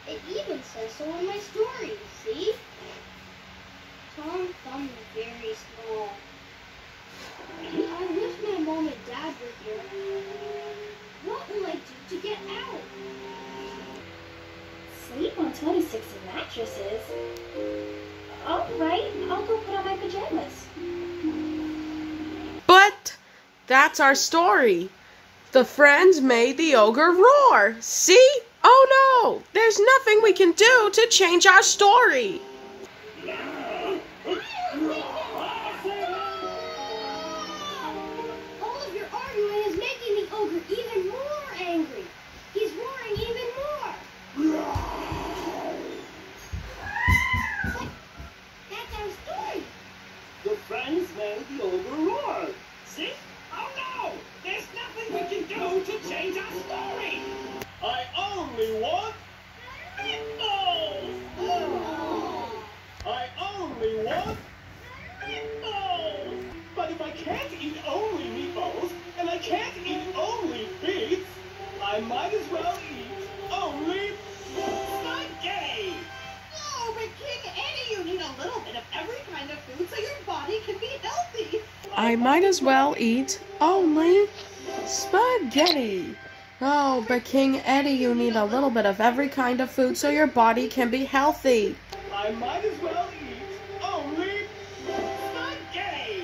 It even says so in my story, see? Tom Thumb is very small. I wish my mom and dad were here. What will I do to get out? Sleep on 26 mattresses? Alright, I'll go put on my pajamas. But that's our story. The friends made the ogre roar. See? Oh no! There's nothing we can do to change our story. All of your arguing is making the ogre even more angry. He's roaring even more. But that's our story. The friends made the ogre roar. See? Oh no! There's nothing we can do to change our story. I only want meatballs. I only want meatballs. But if I can't eat only meatballs, and I can't eat only beets, I might as well eat only spaghetti. Oh, but King Eddie, you need a little bit of every kind of food so your body can be healthy. I might as well eat only spaghetti. Oh, but King Eddie, you need a little bit of every kind of food so your body can be healthy. I might as well eat only spaghetti.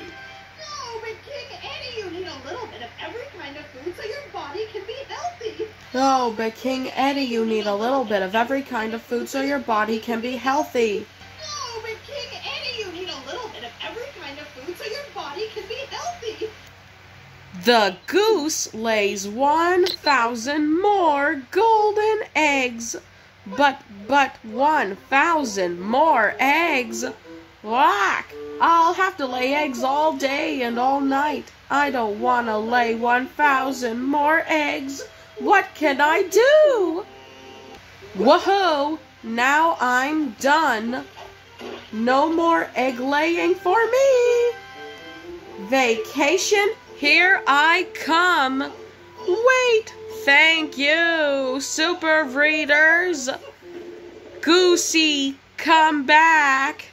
No, but King Eddie, you need a little bit of every kind of food so your body can be healthy. Oh, but King Eddie, you need a little bit of every kind of food so your body can be healthy. No, but King Eddie, you need a little bit of every kind of food so your body can be healthy. The goose lays 1,000 more golden eggs. But 1,000 more eggs? Whack! I'll have to lay eggs all day and all night. I don't want to lay 1,000 more eggs. What can I do? Woohoo! Now I'm done. No more egg laying for me. Vacation, here I come. Wait, thank you, super readers. Goosey, come back.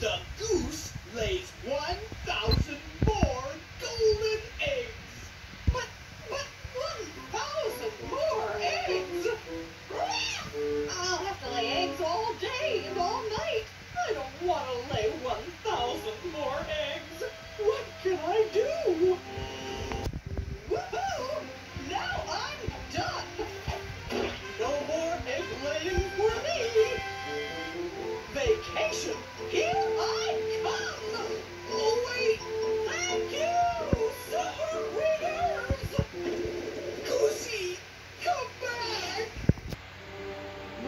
The goose lays 1,000 more golden eggs. But 1,000 more eggs? I'll have to lay eggs all day and all night. I don't want to lay 1,000 more eggs. What can I do? Woohoo! Now I'm done. No more egg laying for me. Vacation, here I come. Oh wait, thank you, super readers. Goosey, come back.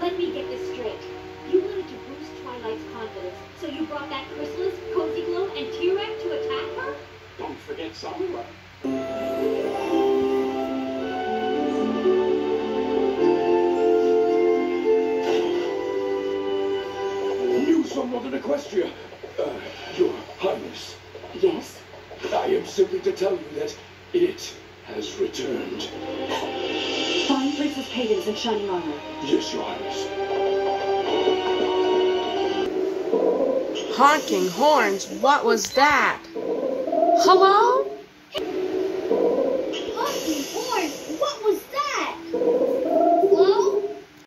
Let me get this straight. You wanted to boost Twilight's confidence, so you brought that Chrysalis, Cozy Glow, and T-Rex to attack her? Don't forget Sombra. News from Northern Equestria. Your Highness. Yes? I am simply to tell you that it has returned. Find Princess Pagans in shining armor. Yes, Your Highness. Honking horns, what was that? Hello?